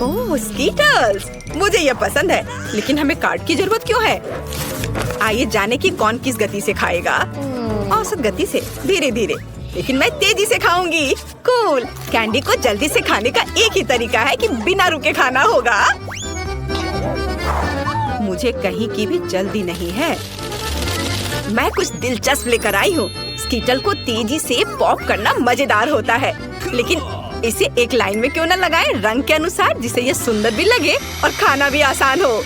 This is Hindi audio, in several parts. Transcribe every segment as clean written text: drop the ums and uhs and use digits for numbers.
ओह स्कीटर्स, मुझे ये पसंद है, लेकिन हमें कार्ड की जरूरत क्यों है? आइए जाने कि कौन किस गति से खाएगा। औसत गति से, धीरे धीरे, लेकिन मैं तेजी से खाऊंगी। कूल। कैंडी को जल्दी से खाने का एक ही तरीका है कि बिना रुके खाना होगा। मुझे कहीं की भी जल्दी नहीं है। मैं कुछ दिलचस्प लेकर आई हूँ। स्कीटल को तेजी से पॉप करना मजेदार होता है, लेकिन इसे एक लाइन में क्यों न लगाएं, रंग के अनुसार, जिससे ये सुंदर भी लगे और खाना भी आसान हो।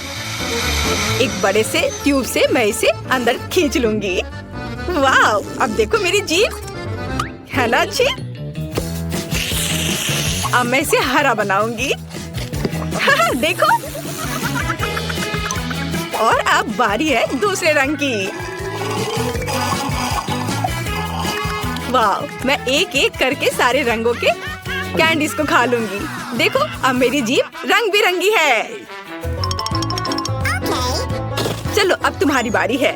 एक बड़े से ट्यूब से मैं इसे अंदर खींच लूंगी। वाह, अब देखो मेरी जीभ, है ना अच्छी? अब मैं इसे हरा बनाऊंगी। देखो। और अब बारी है दूसरे रंग की। वाह, मैं एक एक करके सारे रंगों के कैंडीज को खा लूंगी। देखो, अब मेरी जीभ रंग बिरंगी है। चलो अब तुम्हारी बारी है।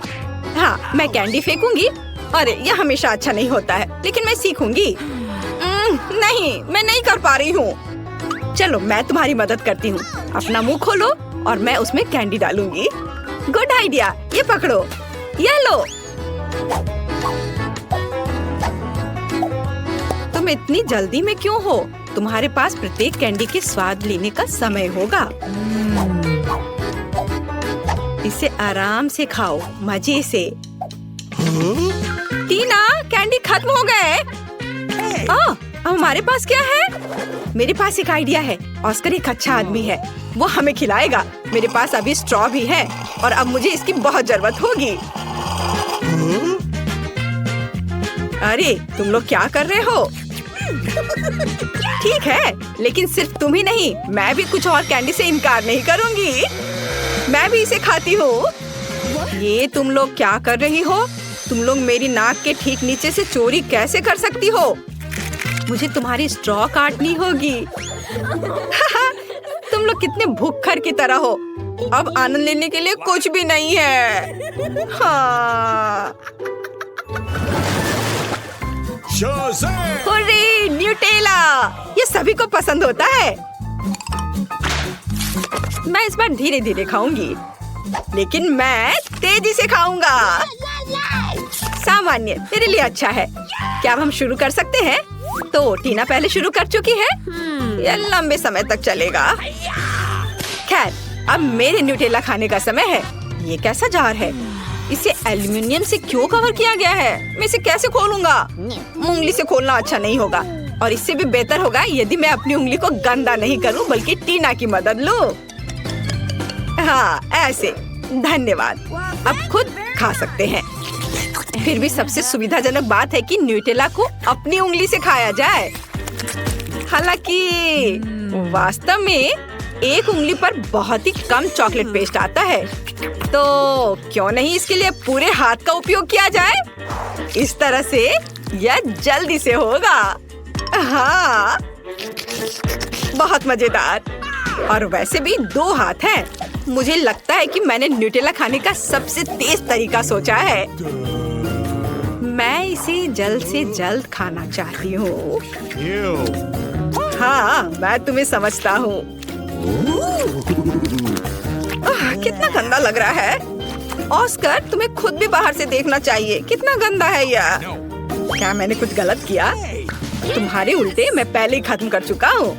हाँ, मैं कैंडी फेंकूंगी। अरे, यह हमेशा अच्छा नहीं होता है, लेकिन मैं सीखूंगी। नहीं, मैं नहीं कर पा रही हूँ। चलो मैं तुम्हारी मदद करती हूँ। अपना मुंह खोलो और मैं उसमें कैंडी डालूंगी। Good idea. ये पकड़ो, ये लो। तुम इतनी जल्दी में क्यों हो? तुम्हारे पास प्रत्येक कैंडी के स्वाद लेने का समय होगा। इसे आराम से खाओ, मजे से। टीना, कैंडी खत्म हो गए। अब हमारे पास क्या है? मेरे पास एक आइडिया है। ऑस्कर एक अच्छा आदमी है, वो हमें खिलाएगा। मेरे पास अभी स्ट्रॉ भी है और अब मुझे इसकी बहुत जरूरत होगी। अरे, तुम लोग क्या कर रहे हो? ठीक है, लेकिन सिर्फ तुम ही नहीं, मैं भी कुछ और कैंडी से इनकार नहीं करूंगी। मैं भी इसे खाती हूँ। ये तुम लोग क्या कर रही हो? तुम लोग मेरी नाक के ठीक नीचे से चोरी कैसे कर सकती हो? मुझे तुम्हारी स्ट्रॉ काटनी होगी। तुम लोग कितने भुक्खड़ की तरह हो। अब आनंद लेने के लिए कुछ भी नहीं है। हाँ। Hurray, Nutella! ये सभी को पसंद होता है। मैं इस बार धीरे धीरे खाऊंगी, लेकिन मैं तेजी से खाऊंगा। सामान्य मेरे लिए अच्छा है। क्या अब हम शुरू कर सकते हैं? तो टीना पहले शुरू कर चुकी है। यह लंबे समय तक चलेगा। खैर, अब मेरे न्यूटेला खाने का समय है। ये कैसा जार है? इसे एल्युमिनियम से क्यों कवर किया गया है? मैं इसे कैसे खोलूंगा? उंगली से खोलना अच्छा नहीं होगा, और इससे भी बेहतर होगा यदि मैं अपनी उंगली को गंदा नहीं करूं, बल्कि टीना की मदद लूं। हाँ, ऐसे। धन्यवाद। अब खुद खा सकते हैं। फिर भी सबसे सुविधाजनक बात है कि न्यूटेला को अपनी उंगली से खाया जाए। हालांकि वास्तव में एक उंगली पर बहुत ही कम चॉकलेट पेस्ट आता है, तो क्यों नहीं इसके लिए पूरे हाथ का उपयोग किया जाए? इस तरह से यह जल्दी से होगा। हाँ, बहुत मजेदार। और वैसे भी 2 हाथ हैं। मुझे लगता है कि मैंने न्यूटेला खाने का सबसे तेज तरीका सोचा है। मैं इसे जल्द से जल्द खाना चाहती हूँ। हाँ, मैं तुम्हें समझता हूँ। कितना गंदा लग रहा है। ऑस्कर, तुम्हें खुद भी बाहर से देखना चाहिए। कितना गंदा है यह। क्या मैंने कुछ गलत किया? तुम्हारे उल्टे मैं पहले ही खत्म कर चुका हूँ।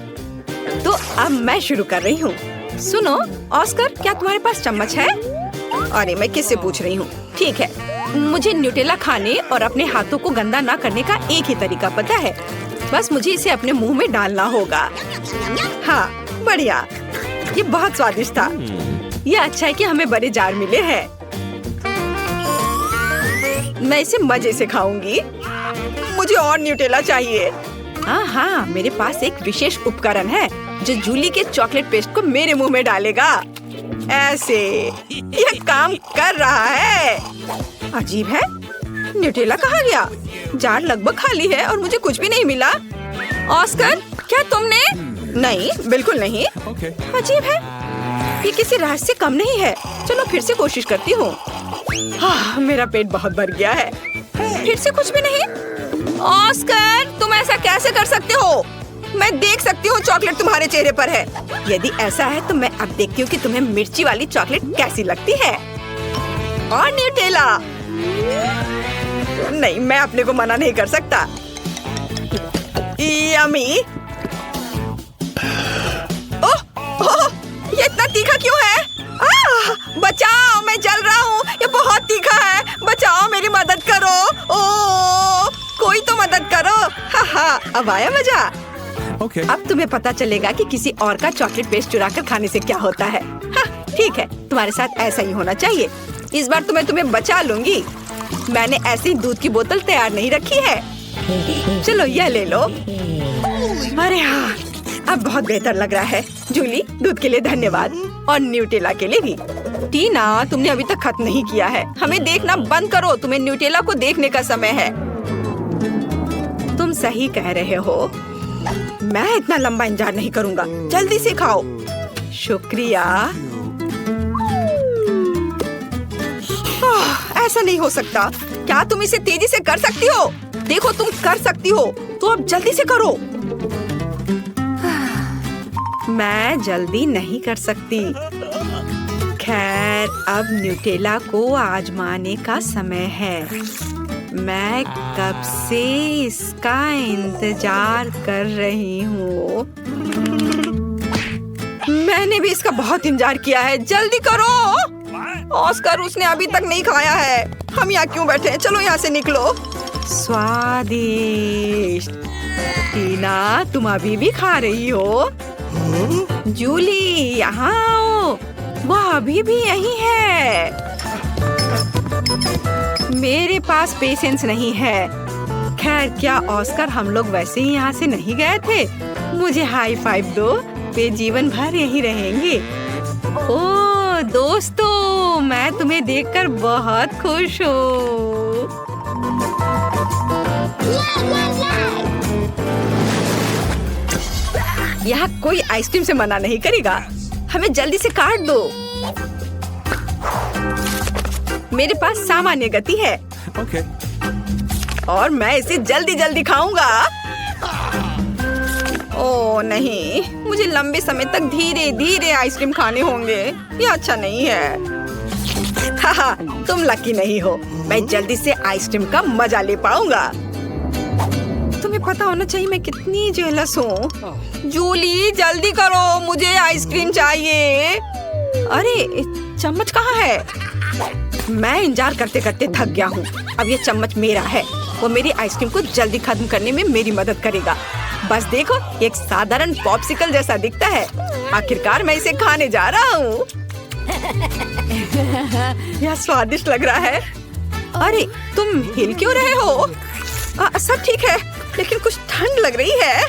तो अब मैं शुरू कर रही हूँ। सुनो ऑस्कर, क्या तुम्हारे पास चम्मच है? अरे, मैं किससे पूछ रही हूँ? ठीक है, मुझे न्यूटेला खाने और अपने हाथों को गंदा ना करने का एक ही तरीका पता है। बस मुझे इसे अपने मुंह में डालना होगा। हाँ, बढ़िया। ये बहुत स्वादिष्ट था। ये अच्छा है कि हमें बड़े जार मिले हैं। मैं इसे मजे से खाऊंगी। मुझे और न्यूटेला चाहिए। हाँ, मेरे पास एक विशेष उपकरण है जो जूली के चॉकलेट पेस्ट को मेरे मुंह में डालेगा। ऐसे यह काम कर रहा है। अजीब है, न्यूटेला कहाँ गया? जार लगभग खाली है और मुझे कुछ भी नहीं मिला। ऑस्कर, क्या तुमने? नहीं, बिल्कुल नहीं। अजीब है, ये किसी राज से कम नहीं है। चलो फिर से कोशिश करती हूँ। हाँ, मेरा पेट बहुत भर गया है। फिर से कुछ भी नहीं। ऑस्कर, तुम ऐसा कैसे कर सकते हो? मैं देख सकती हूँ चॉकलेट तुम्हारे चेहरे पर है। यदि ऐसा है तो मैं अब देखती हूँ कि तुम्हें मिर्ची वाली चॉकलेट कैसी लगती है। और न्यूटेला। नहीं, मैं अपने को मना नहीं कर सकता। यम्मी। ओह, ओह, ये इतना तीखा क्यों है? बचाओ, मैं जल रहा हूँ। ये बहुत तीखा है। बचाओ, मेरी मदद करो। ओह, कोई तो मदद करो। अब आया मजा। Okay. अब तुम्हें पता चलेगा कि किसी और का चॉकलेट पेस्ट चुरा कर खाने से क्या होता है। ठीक है, तुम्हारे साथ ऐसा ही होना चाहिए। इस बार तो मैं तुम्हें बचा लूंगी। मैंने ऐसी दूध की बोतल तैयार नहीं रखी है। चलो यह ले लो। अरे हाँ, अब बहुत बेहतर लग रहा है। जूली, दूध के लिए धन्यवाद और न्यूटेला के लिए भी। टीना, तुमने अभी तक खत्म नहीं किया है। हमें देखना बंद करो। तुम्हें न्यूटेला को देखने का समय है। तुम सही कह रहे हो। मैं इतना लंबा इंतजार नहीं करूंगा। जल्दी से खाओ। शुक्रिया। ऐसा नहीं हो सकता। क्या तुम इसे तेजी से कर सकती हो? देखो, तुम कर सकती हो। तो अब जल्दी से करो। मैं जल्दी नहीं कर सकती। खैर, अब न्यूटेला को आजमाने का समय है। मैं कब से इसका इंतजार कर रही हूँ। मैंने भी इसका बहुत इंतजार किया है। जल्दी करो। ऑस्कर, उसने अभी तक नहीं खाया है। हम यहाँ क्यों बैठे हैं? चलो यहाँ से निकलो। स्वादिष्ट। टीना, तुम अभी भी खा रही हो? जूली, यहाँ आओ। वह अभी भी यहीं है। मेरे पास पेशेंस नहीं है। खैर, क्या ऑस्कर, हम लोग वैसे ही यहाँ से नहीं गए थे? मुझे हाई फाइव दो। वे जीवन भर यहीं रहेंगे। ओह दोस्तों, मैं तुम्हें देखकर बहुत खुश हूँ। यहाँ कोई आइसक्रीम से मना नहीं करेगा। हमें जल्दी से काट दो। मेरे पास सामान्य गति है। Okay. और मैं इसे जल्दी जल्दी खाऊंगा। ओह नहीं, मुझे लंबे समय तक धीरे धीरे आइसक्रीम खाने होंगे। ये अच्छा नहीं है। हाहा, तुम लकी नहीं हो। मैं जल्दी से आइसक्रीम का मजा ले पाऊंगा। तुम्हें पता होना चाहिए मैं कितनी जेलस हूँ। जूली, जल्दी करो, मुझे आइसक्रीम चाहिए। अरे, चम्मच कहाँ है? मैं इंतजार करते करते थक गया हूँ। अब ये चम्मच मेरा है। वो मेरी आइसक्रीम को जल्दी खत्म करने में मेरी मदद करेगा। बस देखो, एक साधारण पॉप्सिकल जैसा दिखता है। आखिरकार मैं इसे खाने जा रहा हूँ। यह स्वादिष्ट लग रहा है। अरे, तुम हिल क्यों रहे हो? सब ठीक है, लेकिन कुछ ठंड लग रही है।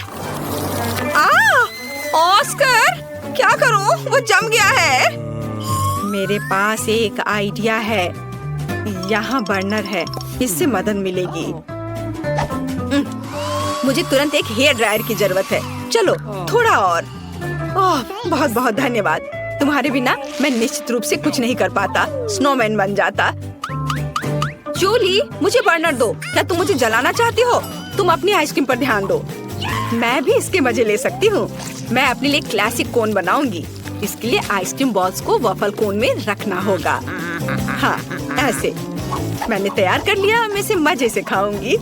ऑस्कर, क्या करूँ? वो जम गया है। मेरे पास एक आइडिया है। यहाँ बर्नर है, इससे मदद मिलेगी। मुझे तुरंत एक हेयर ड्रायर की जरूरत है। चलो, थोड़ा और। ओह, बहुत बहुत धन्यवाद। तुम्हारे बिना मैं निश्चित रूप से कुछ नहीं कर पाता। स्नोमैन बन जाता। जूली, मुझे बर्नर दो। क्या तुम मुझे जलाना चाहती हो? तुम अपनी आइसक्रीम पर ध्यान दो। मैं भी इसके मजे ले सकती हूँ। मैं अपने लिए क्लासिक कोन बनाऊंगी। इसके लिए आइसक्रीम बॉल्स को वफल कोन में रखना होगा। हाँ, ऐसे। मैंने तैयार कर लिया। मैं इसे मजे से खाऊंगी।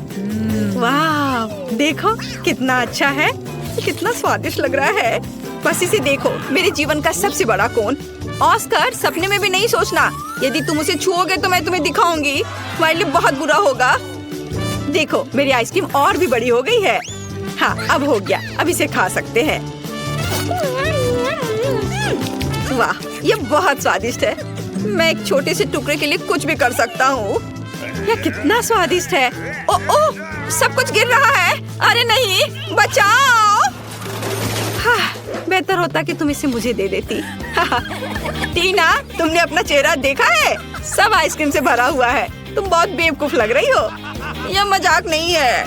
वाह, देखो कितना अच्छा है। कितना स्वादिष्ट लग रहा है। बस इसे देखो, मेरे जीवन का सबसे बड़ा कोन। ऑस्कर, सपने में भी नहीं सोचना। यदि तुम उसे छुओगे तो मैं तुम्हें दिखाऊंगी। तुम्हारे लिए बहुत बुरा होगा। देखो, मेरी आइसक्रीम और भी बड़ी हो गई है। हाँ, अब हो गया। अब इसे खा सकते हैं। वाह, ये बहुत स्वादिष्ट है। मैं एक छोटे से टुकड़े के लिए कुछ भी कर सकता हूँ। यह कितना स्वादिष्ट है। ओह, सब कुछ गिर रहा है। अरे नहीं, बचाओ। बेहतर होता कि तुम इसे मुझे दे देती। टीना, तुमने अपना चेहरा देखा है? सब आइसक्रीम से भरा हुआ है। तुम बहुत बेवकूफ लग रही हो। यह मजाक नहीं है।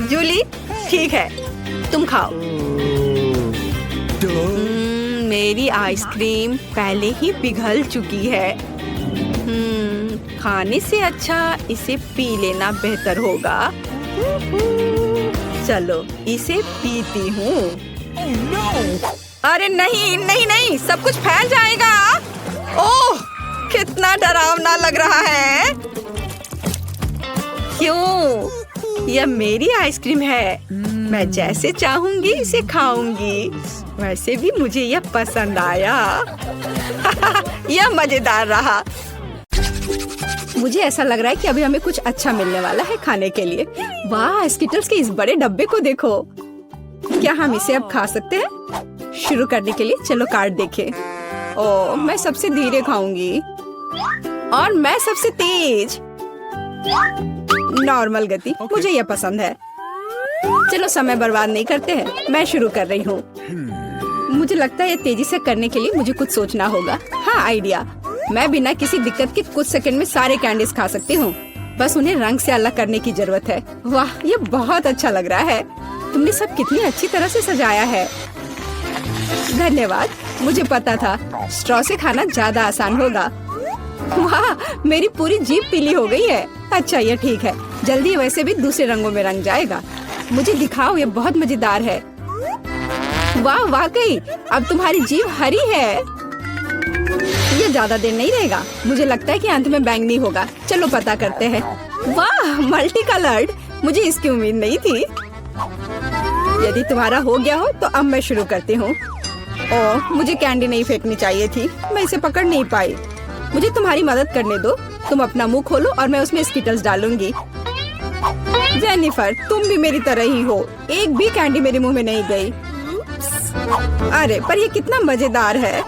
जूली, ठीक है, तुम खाओ। मेरी आइसक्रीम पहले ही पिघल चुकी है। खाने से अच्छा इसे पी लेना बेहतर होगा। चलो इसे पीती हूँ। अरे नहीं नहीं नहीं, सब कुछ फैल जाएगा। ओह, कितना डरावना लग रहा है। क्यों? यह मेरी आइसक्रीम है। मैं जैसे चाहूंगी इसे खाऊंगी। वैसे भी मुझे यह पसंद आया। यह मजेदार रहा। मुझे ऐसा लग रहा है कि अभी हमें कुछ अच्छा मिलने वाला है खाने के लिए। वाह, स्किटल्स के इस बड़े डब्बे को देखो। क्या हम इसे अब खा सकते हैं? शुरू करने के लिए चलो कार्ड देखें। ओह, मैं सबसे धीरे खाऊंगी और मैं सबसे तेज। नॉर्मल गति, मुझे यह पसंद है। चलो समय बर्बाद नहीं करते हैं, मैं शुरू कर रही हूँ। मुझे लगता है ये तेजी से करने के लिए मुझे कुछ सोचना होगा। हाँ, आइडिया। मैं बिना किसी दिक्कत के कुछ सेकंड में सारे कैंडीज खा सकती हूँ। बस उन्हें रंग से अलग करने की जरूरत है। वाह, ये बहुत अच्छा लग रहा है। तुमने सब कितनी अच्छी तरह से सजाया है। धन्यवाद। मुझे पता था स्ट्रॉ से खाना ज्यादा आसान होगा। वाह, मेरी पूरी जीभ पीली हो गई है। अच्छा, ये ठीक है। जल्दी वैसे भी दूसरे रंगों में रंग जाएगा। मुझे दिखाओ, ये बहुत मजेदार है। वाह, वाकई अब तुम्हारी जीभ हरी है। ये ज्यादा देर नहीं रहेगा। मुझे लगता है कि अंत में बैंगनी होगा। चलो पता करते हैं। वाह, मल्टी कलर्ड। मुझे इसकी उम्मीद नहीं थी। यदि तुम्हारा हो गया हो तो अब मैं शुरू करती हूँ। ओह, मुझे कैंडी नहीं फेंकनी चाहिए थी। मैं इसे पकड़ नहीं पाई। मुझे तुम्हारी मदद करने दो। तुम अपना मुंह खोलो और मैं उसमें स्किटल्स डालूंगी। जेनिफर, तुम भी मेरी तरह ही हो। एक भी कैंडी मेरे मुंह में नहीं गई। अरे, पर ये कितना मजेदार है।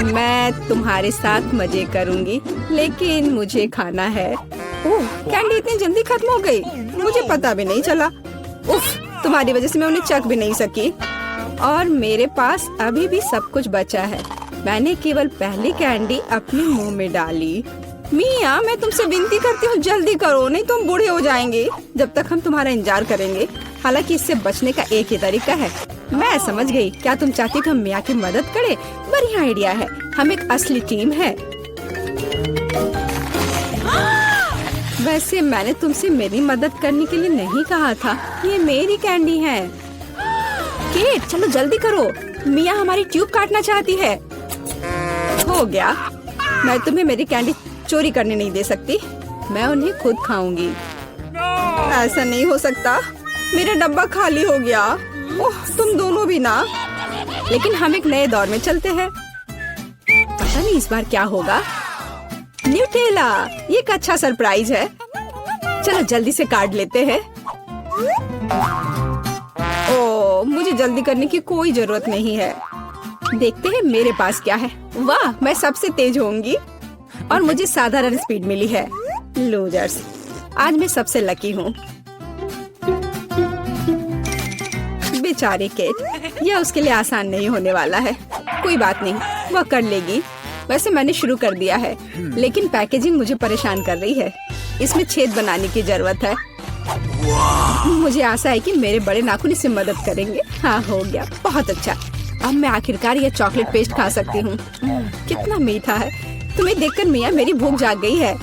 मैं तुम्हारे साथ मजे करूंगी, लेकिन मुझे खाना है। ओह, कैंडी इतनी जल्दी खत्म हो गई। मुझे पता भी नहीं चला। उफ, तुम्हारी वजह से मैं उन्हें चख भी नहीं सकी। और मेरे पास अभी भी सब कुछ बचा है। मैंने केवल पहली कैंडी अपने मुंह में डाली। मिया, मैं तुमसे विनती करती हूँ, जल्दी करो, नहीं तुम बूढ़े हो जाएंगे जब तक हम तुम्हारा इंतजार करेंगे। हालांकि इससे बचने का एक ही तरीका है। मैं समझ गई। क्या तुम चाहती कि हम मिया की मदद करें? बढ़िया आइडिया है। हम एक असली टीम है। वैसे मैंने तुमसे मेरी मदद करने के लिए नहीं कहा था। ये मेरी कैंडी है। केट, चलो जल्दी करो। मिया हमारी ट्यूब काटना चाहती है। हो गया। मैं तुम्हें मेरी कैंडी चोरी करने नहीं दे सकती। मैं उन्हें खुद खाऊंगी। ऐसा नहीं हो सकता। मेरा डब्बा खाली हो गया। ओह, तुम दोनों भी ना। लेकिन हम एक नए दौर में चलते हैं। पता नहीं इस बार क्या होगा। न्यूटेला, ये एक अच्छा सरप्राइज है। चलो जल्दी से काट लेते हैं। ओह, मुझे जल्दी करने की कोई जरूरत नहीं है। देखते हैं मेरे पास क्या है। वाह, मैं सबसे तेज होंगी और मुझे साधारण स्पीड मिली है। लूजर्स, आज मैं सबसे लकी हूँ। बेचारी केट, यह उसके लिए आसान नहीं होने वाला है। कोई बात नहीं, वह कर लेगी। वैसे मैंने शुरू कर दिया है, लेकिन पैकेजिंग मुझे परेशान कर रही है। इसमें छेद बनाने की जरूरत है। मुझे आशा है कि मेरे बड़े नाखून इससे मदद करेंगे। हाँ, हो गया। बहुत अच्छा। अब मैं आखिरकार यह चॉकलेट पेस्ट खा सकती हूँ। कितना मीठा है। तुम्हें देखकर मिया मेरी भूख जाग गई है।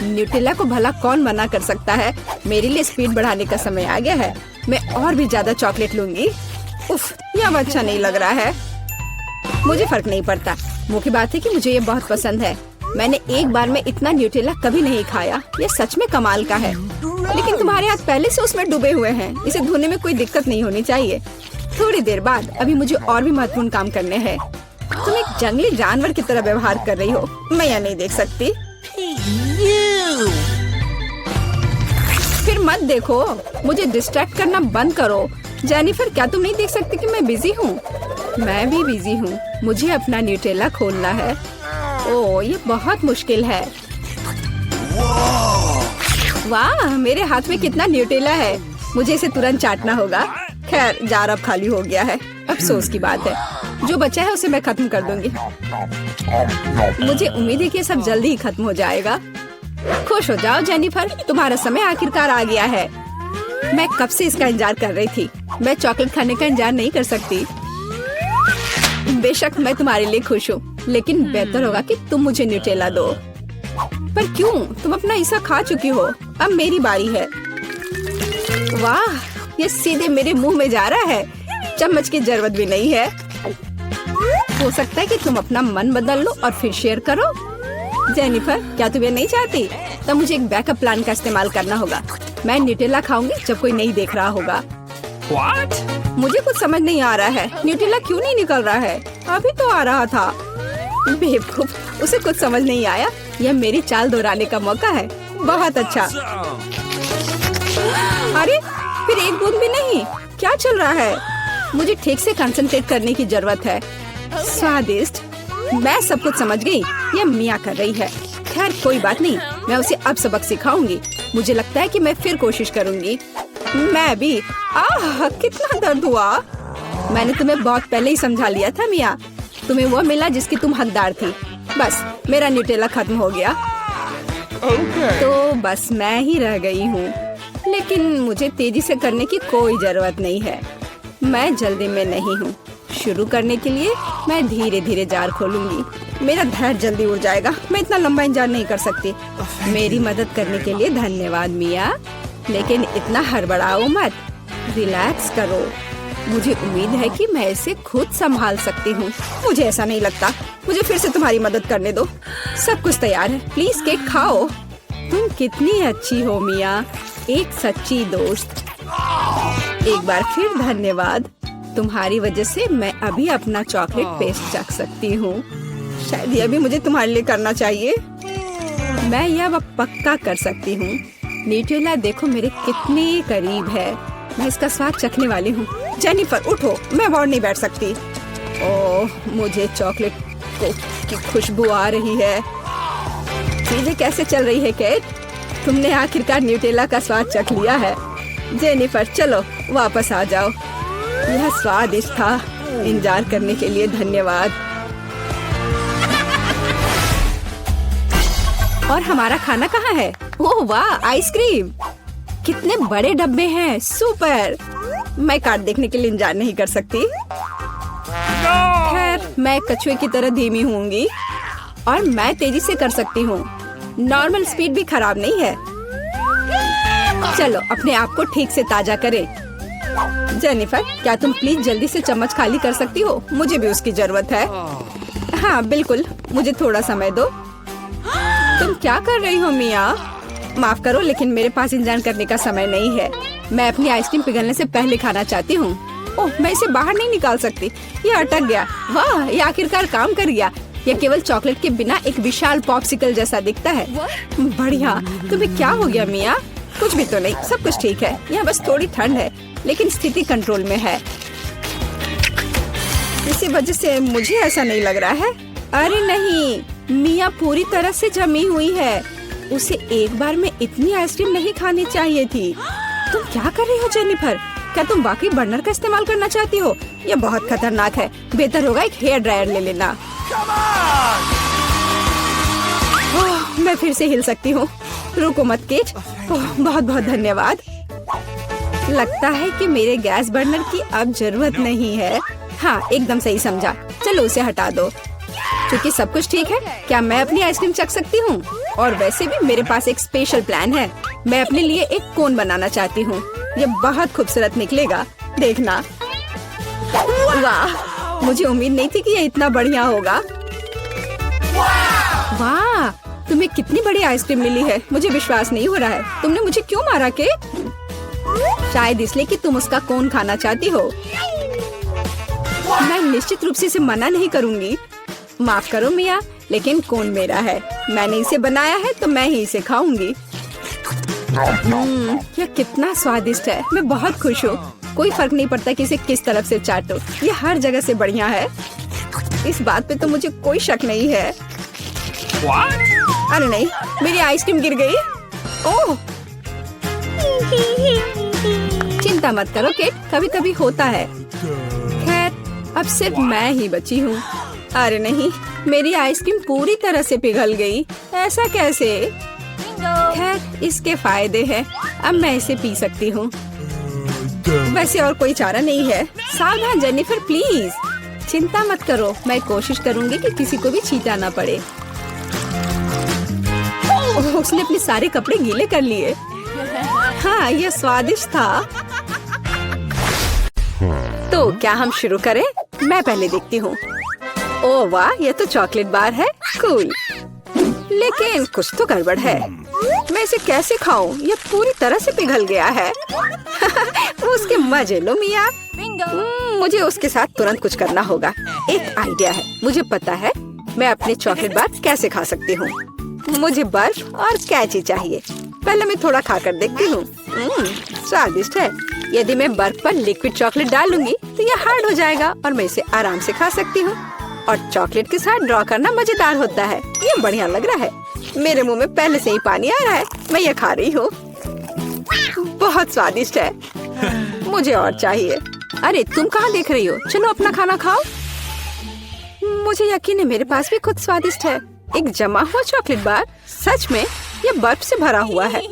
न्यूटेला को भला कौन मना कर सकता है। मेरे लिए स्पीड बढ़ाने का समय आ गया है। मैं और भी ज्यादा चॉकलेट लूंगी। उफ, यह अब अच्छा नहीं लग रहा है। मुझे फर्क नहीं पड़ता। मुख्य बात है कि मुझे ये बहुत पसंद है। मैंने एक बार में इतना न्यूटेला कभी नहीं खाया। ये सच में कमाल का है। लेकिन तुम्हारे हाथ पहले से उसमें डूबे हुए हैं। इसे धोने में कोई दिक्कत नहीं होनी चाहिए। थोड़ी देर बाद। अभी मुझे और भी महत्वपूर्ण काम करने हैं। तुम एक जंगली जानवर की तरह व्यवहार कर रही हो। मैं यह नहीं देख सकती। फिर मत देखो। मुझे डिस्ट्रैक्ट करना बंद करो। जेनिफर, क्या तुम नहीं देख सकती कि मैं बिजी हूँ? मैं भी बिजी हूँ। मुझे अपना न्यूटेला खोलना है। ओह, ये बहुत मुश्किल है। वाह, मेरे हाथ में कितना न्यूटेला है। मुझे इसे तुरंत चाटना होगा। खैर, जार अब खाली हो गया है। अफसोस की बात है। जो बचा है उसे मैं खत्म कर दूंगी। मुझे उम्मीद है कि सब जल्दी ही खत्म हो जाएगा। खुश हो जाओ जेनिफर, तुम्हारा समय आखिरकार आ गया है। मैं कब से इसका इंतजार कर रही थी। मैं चॉकलेट खाने का इंतजार नहीं कर सकती। बेशक मैं तुम्हारे लिए खुश हूँ, लेकिन बेहतर होगा कि तुम मुझे न्यूटेला दो। पर क्यों? तुम अपना हिस्सा खा चुकी हो। अब मेरी बारी है। वाह, ये सीधे मेरे मुंह में जा रहा है। चम्मच की जरूरत भी नहीं है। हो सकता है कि तुम अपना मन बदल लो और फिर शेयर करो। जेनिफर, क्या तुम ये नहीं चाहती? तब मुझे एक बैकअप प्लान का इस्तेमाल करना होगा। मैं न्यूटेला खाऊंगी जब कोई नहीं देख रहा होगा। What? मुझे कुछ समझ नहीं आ रहा है, न्यूटेला क्यों नहीं निकल रहा है? अभी तो आ रहा था। बेवकूफ, उसे कुछ समझ नहीं आया। यह मेरी चाल दोहराने का मौका है। बहुत अच्छा। अरे, फिर एक बूंद भी नहीं। क्या चल रहा है? मुझे ठीक से कंसंट्रेट करने की जरूरत है। स्वादिष्ट। मैं सब कुछ समझ गई। यह मिया कर रही है। खैर कोई बात नहीं, मैं उसे अब सबक सिखाऊंगी। मुझे लगता है कि मैं फिर कोशिश करूंगी। मैं भी। आह, कितना दर्द हुआ। मैंने तुम्हें बहुत पहले ही समझा लिया था मिया। तुम्हें वो मिला जिसकी तुम हकदार थी। बस मेरा न्यूटेला खत्म हो गया। तो बस मैं ही रह गई हूँ। लेकिन मुझे तेजी से करने की कोई जरूरत नहीं है। मैं जल्दी में नहीं हूँ। शुरू करने के लिए मैं धीरे धीरे जार खोलूंगी। मेरा धैर्य जल्दी उड़ जाएगा। मैं इतना लंबा इंतजार नहीं कर सकती। मेरी मदद करने के लिए धन्यवाद मिया, लेकिन इतना हड़बड़ाओ मत। रिलैक्स करो। मुझे उम्मीद है कि मैं इसे खुद संभाल सकती हूँ। मुझे ऐसा नहीं लगता। मुझे फिर से तुम्हारी मदद करने दो। सब कुछ तैयार है। प्लीज केक खाओ। तुम कितनी अच्छी हो मिया, एक सच्ची दोस्त। एक बार फिर धन्यवाद। तुम्हारी वजह से मैं अभी अपना चॉकलेट पेस्ट चख सकती हूँ। शायद यह भी मुझे तुम्हारे लिए करना चाहिए। मैं यह पक्का कर सकती हूँ। न्यूटेला देखो मेरे कितने करीब है। मैं इसका स्वाद चखने वाली हूँ। जेनिफर उठो, मैं और नहीं बैठ सकती। ओह, मुझे चॉकलेट की खुशबू आ रही है। चीजें कैसे चल रही है केट? तुमने आखिरकार न्यूटेला का स्वाद चख लिया है। जेनिफर चलो वापस आ जाओ। यह स्वादिष्ट था। इंतजार करने के लिए धन्यवाद। और हमारा खाना कहाँ है? ओह वाह, आइसक्रीम। कितने बड़े डब्बे हैं। सुपर। मैं कार्ड देखने के लिए इंतजार नहीं कर सकती। खैर, मैं कछुए की तरह धीमी होंगी और मैं तेजी से कर सकती हूँ। नॉर्मल स्पीड भी खराब नहीं है। चलो अपने आप को ठीक से ताजा करें। जेनिफर, क्या तुम प्लीज जल्दी से चम्मच खाली कर सकती हो? मुझे भी उसकी जरूरत है। हाँ बिल्कुल, मुझे थोड़ा समय दो। तुम क्या कर रही हो मिया? माफ करो, लेकिन मेरे पास इंतजार करने का समय नहीं है। मैं अपनी आइसक्रीम पिघलने से पहले खाना चाहती हूँ। ओह, मैं इसे बाहर नहीं निकाल सकती। ये अटक गया। वाह, ये आखिरकार काम कर गया। यह केवल चॉकलेट के बिना एक विशाल पॉप्सिकल जैसा दिखता है। बढ़िया। तुम्हें क्या हो गया मिया? कुछ भी तो नहीं, सब कुछ ठीक है। यहाँ बस थोड़ी ठंड है, लेकिन स्थिति कंट्रोल में है। इसी वजह से मुझे ऐसा नहीं लग रहा है। अरे नहीं, मिया पूरी तरह से जमी हुई है। उसे एक बार में इतनी आइसक्रीम नहीं खानी चाहिए थी। तुम क्या कर रही हो जेनिफर? क्या तुम वाकई बर्नर का इस्तेमाल करना चाहती हो? यह बहुत खतरनाक है। बेहतर होगा एक हेयर ड्रायर ले लेना। मैं फिर से हिल सकती हूँ। रुको मत केट। बहुत बहुत धन्यवाद। लगता है कि मेरे गैस बर्नर की अब जरूरत नहीं है। हाँ, एकदम सही समझा। चलो उसे हटा दो। क्योंकि सब कुछ ठीक है, क्या मैं अपनी आइसक्रीम चख सकती हूँ? और वैसे भी मेरे पास एक स्पेशल प्लान है। मैं अपने लिए एक कोन बनाना चाहती हूँ। ये बहुत खूबसूरत निकलेगा, देखना। वाह, मुझे उम्मीद नहीं थी कि ये इतना बढ़िया होगा। वाह, तुम्हें कितनी बड़ी आइसक्रीम मिली है। मुझे विश्वास नहीं हो रहा है। तुमने मुझे क्यों मारा के? शायद इसलिए कि तुम उसका कोन खाना चाहती हो। मैं निश्चित रूप से इसे मना नहीं करूंगी। माफ करो मिया, लेकिन कोन मेरा है। मैंने इसे बनाया है तो मैं ही इसे खाऊंगी। यह कितना स्वादिष्ट है। मैं बहुत खुश हूँ। कोई फर्क नहीं पड़ता कि इसे किस तरफ से चाटो। ये हर जगह से बढ़िया है। इस बात पे तो मुझे कोई शक नहीं है। अरे नहीं, मेरी आइसक्रीम गिर गई। ओह, चिंता मत करो केट, कभी कभी होता है। खैर, अब सिर्फ मैं ही बची हूँ। अरे नहीं, मेरी आइसक्रीम पूरी तरह से पिघल गई। ऐसा कैसे? खैर, इसके फायदे हैं। अब मैं इसे पी सकती हूँ। वैसे और कोई चारा नहीं है। सावधान जेनिफर, प्लीज। चिंता मत करो, मैं कोशिश करूँगी कि किसी को भी छींटा ना पड़े। उसने अपने सारे कपड़े गीले कर लिए। हाँ, ये स्वादिष्ट था। तो क्या हम शुरू करें? मैं पहले देखती हूँ। ओह वाह, ये तो चॉकलेट बार है। कूल। लेकिन कुछ तो गड़बड़ है। मैं इसे कैसे खाऊं? ये पूरी तरह से पिघल गया है। उसके मजे लो मिया। मुझे उसके साथ तुरंत कुछ करना होगा। एक आइडिया है। मुझे पता है मैं अपने चॉकलेट बार कैसे खा सकती हूँ। मुझे बर्फ और कैची चाहिए। पहले मैं थोड़ा खाकर देखती हूँ। स्वादिष्ट है। यदि मैं बर्फ पर लिक्विड चॉकलेट डालूंगी तो ये हार्ड हो जाएगा और मैं इसे आराम से खा सकती हूँ। और चॉकलेट के साथ ड्रॉ करना मजेदार होता है। ये बढ़िया लग रहा है। मेरे मुंह में पहले से ही पानी आ रहा है। मैं ये खा रही हूँ। बहुत स्वादिष्ट है। मुझे और चाहिए। अरे तुम कहाँ देख रही हो? चलो अपना खाना खाओ। मुझे यकीन है मेरे पास भी खुद स्वादिष्ट है। एक जमा हुआ चॉकलेट बार। सच में ये बर्फ से भरा हुआ है।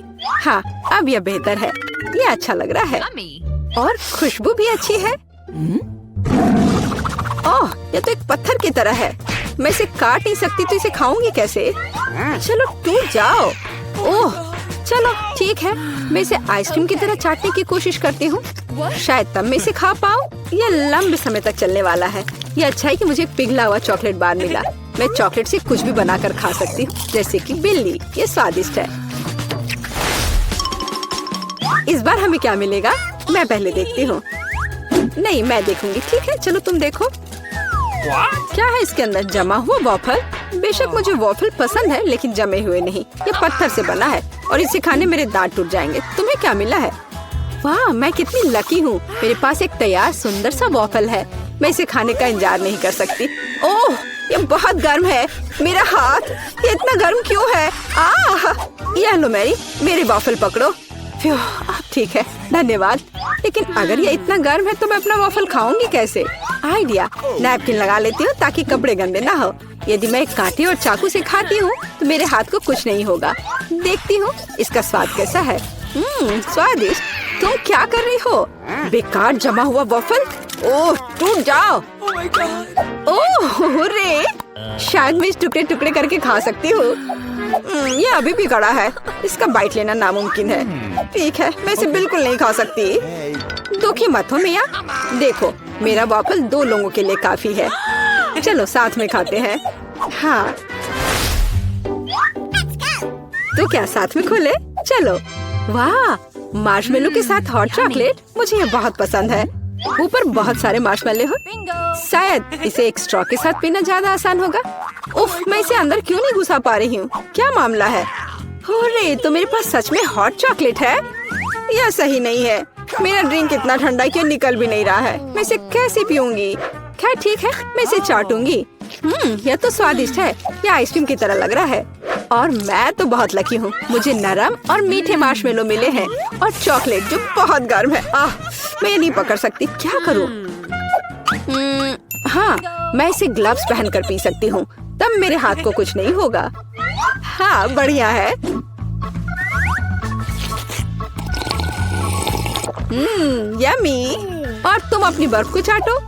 हाँ, अब यह बेहतर है। ये अच्छा लग रहा है और खुशबू भी अच्छी है। ओह, ये तो एक पत्थर की तरह है। मैं इसे काट नहीं सकती तो इसे खाऊंगी कैसे? चलो टूट जाओ। ओह, चलो ठीक है। मैं इसे आइसक्रीम की तरह चाटने की कोशिश करती हूँ। शायद तब मैं इसे खा पाऊँ। यह लंबे समय तक चलने वाला है। ये अच्छा है कि मुझे पिघला हुआ चॉकलेट बार मिला। मैं चॉकलेट से कुछ भी बनाकर खा सकती हूँ, जैसे कि बिल्ली। ये स्वादिष्ट है। इस बार हमें क्या मिलेगा? मैं पहले देखती हूँ। नहीं, मैं देखूंगी। ठीक है, चलो तुम देखो। क्या है इसके अंदर? जमा हुआ वॉफल। बेशक मुझे वॉफल पसंद है, लेकिन जमे हुए नहीं। ये पत्थर से बना है और इसे खाने मेरे दांत टूट जाएंगे। तुम्हें क्या मिला है? वाह, मैं कितनी लकी हूँ। मेरे पास एक तैयार सुंदर सा वॉफल है। मैं इसे खाने का इंतजार नहीं कर सकती। ओह, ये बहुत गर्म है। मेरा हाथ ये इतना गर्म क्यों है? ये लो मैरी, मेरे वॉफल पकड़ो। ठीक है, धन्यवाद। लेकिन अगर ये इतना गर्म है तो मैं अपना वॉफल खाऊंगी कैसे? आइडिया, नैपकिन लगा लेती हूँ ताकि कपड़े गंदे ना हो। यदि मैं कांटे और चाकू से खाती हूँ तो मेरे हाथ को कुछ नहीं होगा। देखती हूँ इसका स्वाद कैसा है। स्वादिष्ट। तुम क्या कर रही हो? बेकार जमा हुआ वॉफल। ओह, टूट जाओ। ओह रे, शायद मैं इस टुकड़े टुकड़े करके खा सकती हूँ। ये अभी भी कड़ा है। इसका बाइट लेना नामुमकिन है। ठीक है, मैं इसे बिल्कुल नहीं खा सकती। दुखी मत हो मिया। देखो, मेरा वॉफल 2 लोगों के लिए काफी है। चलो साथ में खाते हैं। हाँ, तो क्या साथ में खोले? चलो। वाह, मार्शमेलो के साथ हॉट चॉकलेट। मुझे ये बहुत पसंद है। ऊपर बहुत सारे मार्शमेलो हो। शायद इसे एक स्ट्रॉ के साथ पीना ज्यादा आसान होगा। उफ, मैं इसे अंदर क्यों नहीं घुसा पा रही हूँ? क्या मामला है? अरे, तो मेरे पास सच में हॉट चॉकलेट है? यह सही नहीं है। मेरा ड्रिंक इतना ठंडा क्यों निकल भी नहीं रहा है? मैं इसे कैसे पीऊंगी? खैर ठीक है, मैं इसे चाटूंगी। यह तो स्वादिष्ट है। यह आइसक्रीम की तरह लग रहा है। और मैं तो बहुत लकी हूँ। मुझे नरम और मीठे मार्शमेलो मिले हैं और चॉकलेट जो बहुत गर्म है। मैं ये नहीं पकड़ सकती। क्या करूँ? हाँ, मैं इसे ग्लव्स पहनकर पी सकती हूँ। तब मेरे हाथ को कुछ नहीं होगा। हाँ, बढ़िया है। यम्मी। और तुम अपनी बर्फ को चाटो।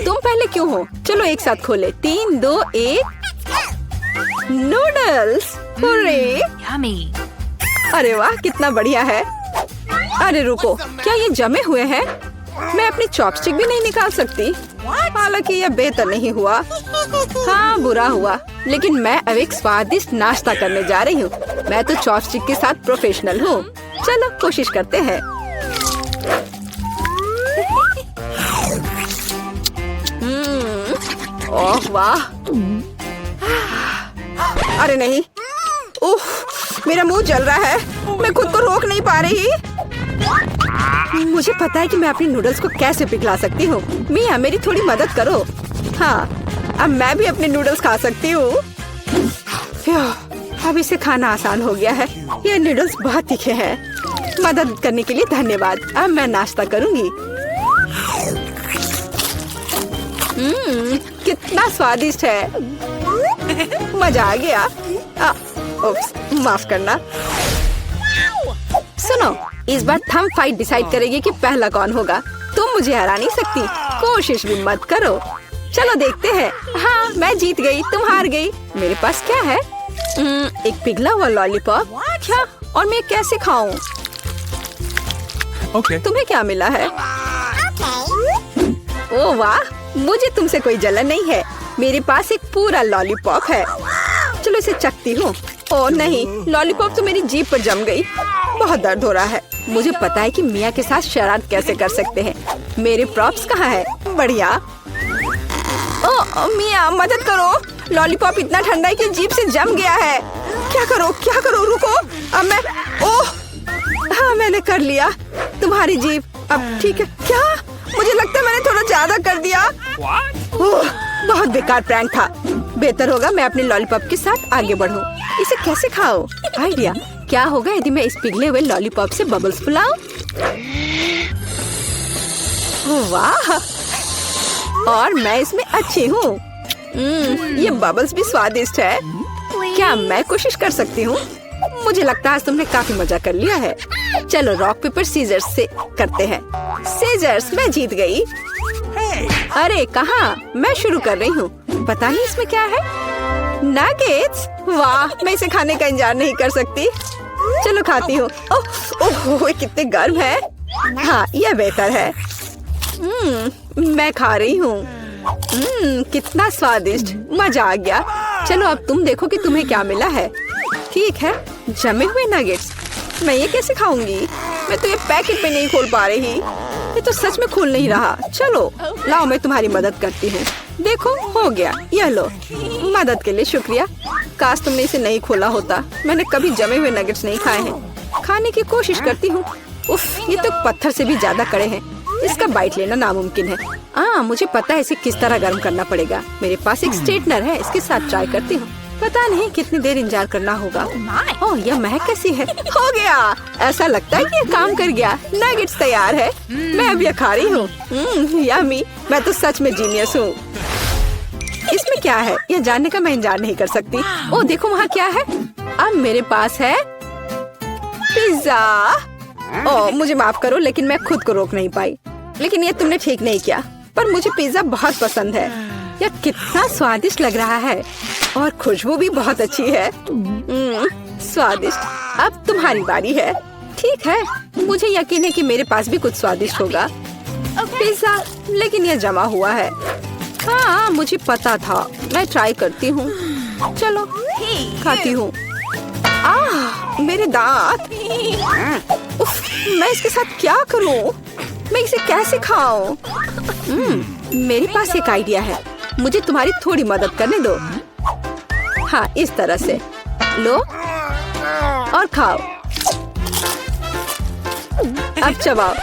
तुम पहले क्यों हो? चलो एक साथ खोले। 3, 2, 1। नूडल्स। अरे वाह, कितना बढ़िया है। अरे रुको, क्या ये जमे हुए हैं? मैं अपनी चॉपस्टिक भी नहीं निकाल सकती। हालांकि यह बेहतर नहीं हुआ। हाँ, बुरा हुआ। लेकिन मैं अब एक स्वादिष्ट नाश्ता करने जा रही हूँ। मैं तो चॉपस्टिक के साथ प्रोफेशनल हूँ। चलो कोशिश करते हैं। ओह वाह। अरे नहीं, उफ, मेरा मुंह जल रहा है। मैं खुद को रोक नहीं पा रही। मुझे पता है कि मैं अपने नूडल्स को कैसे पिघला सकती हूँ। मिया, मेरी थोड़ी मदद करो। हाँ, अब मैं भी अपने नूडल्स खा सकती हूँ। अब इसे खाना आसान हो गया है। ये नूडल्स बहुत तीखे हैं। मदद करने के लिए धन्यवाद। अब मैं नाश्ता करूँगी। कितना स्वादिष्ट है। मजा आ गया। उप्स, माफ करना। सुनो, इस बार थंब फाइट डिसाइड करेगी कि पहला कौन होगा। तुम मुझे हरा नहीं सकती। कोशिश भी मत करो। चलो देखते हैं। हाँ, मैं जीत गई, तुम हार गई। मेरे पास क्या है? एक पिघला हुआ लॉलीपॉप। क्या? और मैं कैसे खाऊं? तुम्हें क्या मिला है? ओह वाह, मुझे तुमसे कोई जलन नहीं है। मेरे पास एक पूरा लॉलीपॉप है। चलो इसे चखती हूँ। ओह नहीं, लॉलीपॉप तो मेरी जीभ पर जम गई। बहुत दर्द हो रहा है। मुझे पता है कि मिया के साथ शरारत कैसे कर सकते हैं। मेरे प्रॉप्स कहाँ है? बढ़िया। ओह मिया, मदद करो। लॉलीपॉप इतना ठंडा है कि जीभ से जम गया है। क्या करो, रुको। अब मैं, ओह हाँ, मैंने कर लिया। तुम्हारी जीभ अब ठीक है क्या? मुझे लगता है मैंने थोड़ा ज्यादा कर दिया। ओह, बहुत बेकार प्रैंक था। बेहतर होगा मैं अपने लॉलीपॉप के साथ आगे बढ़ूं। इसे कैसे खाओ? आइडिया। क्या होगा यदि मैं इस पिघले हुए लॉलीपॉप से बबल्स फुलाऊं? वाह, और मैं इसमें अच्छी हूँ। ये बबल्स भी स्वादिष्ट है। क्या मैं कोशिश कर सकती हूँ? मुझे लगता है आज तुमने काफी मजा कर लिया है। चलो रॉक पेपर सीजर्स से करते हैं। सीजर्स, मैं जीत गई। अरे कहाँ? मैं शुरू कर रही हूँ। पता नहीं इसमें क्या है। नगेट्स, वाह, मैं इसे खाने का इंतजार नहीं कर सकती। चलो खाती हूँ। ओह, कितने गर्म है। हाँ, यह बेहतर है। मैं खा रही हूँ। कितना स्वादिष्ट, मजा आ गया। चलो अब तुम देखो कि तुम्हें क्या मिला है। ठीक है, जमे हुए नगेट्स। मैं ये कैसे खाऊंगी? मैं तो ये पैकेट में नहीं खोल पा रही। ये तो सच में खुल नहीं रहा। चलो लाओ, मैं तुम्हारी मदद करती हूँ। देखो, हो गया। यह लो। मदद के लिए शुक्रिया। काश तुमने इसे नहीं खोला होता। मैंने कभी जमे हुए नगेट्स नहीं खाए हैं। खाने की कोशिश करती हूँ। उफ, ये तो पत्थर से भी ज्यादा कड़े हैं। इसका बाइट लेना नामुमकिन है। मुझे पता है इसे किस तरह गर्म करना पड़ेगा। मेरे पास एक स्ट्रेटनर है, इसके साथ ट्राई करती हूँ। पता नहीं कितनी देर इंतजार करना होगा। ओह, यह महक कैसी है? हो गया। ऐसा लगता है कि ये काम कर गया। नगेट्स तैयार है। मैं अब यह खा रही हूँ। यम्मी, मैं तो सच में जीनियस हूँ। इसमें क्या है यह जानने का मैं इंतजार नहीं कर सकती। ओह देखो, वहाँ क्या है? अब मेरे पास है पिज्जा। ओह मुझे माफ करो, लेकिन मैं खुद को रोक नहीं पाई। लेकिन ये तुमने ठीक नहीं किया। पर मुझे पिज्जा बहुत पसंद है। यह कितना स्वादिष्ट लग रहा है और खुशबू भी बहुत अच्छी है। स्वादिष्ट। अब तुम्हारी बारी है। ठीक है, मुझे यकीन है कि मेरे पास भी कुछ स्वादिष्ट होगा। पिज्जा, लेकिन यह जमा हुआ है। हाँ, मुझे पता था। मैं ट्राई करती हूँ। चलो खाती हूँ। मेरे दांत। उफ, मैं इसके साथ क्या करूँ? मैं इसे कैसे खाऊं? मेरे पास एक आइडिया है। मुझे तुम्हारी थोड़ी मदद करने दो। हाँ, इस तरह से लो और खाओ। अब चबाओ।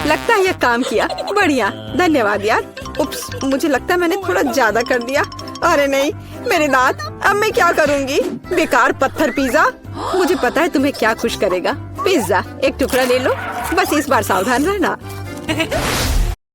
लगता है यह काम किया। बढ़िया, धन्यवाद यार। उप्स, मुझे लगता है मैंने थोड़ा ज्यादा कर दिया। अरे नहीं, मेरे दांत। अब मैं क्या करूंगी? बेकार पत्थर पिज्जा। मुझे पता है तुम्हें क्या खुश करेगा। पिज्जा, एक टुकड़ा ले लो। बस इस बार सावधान रहना।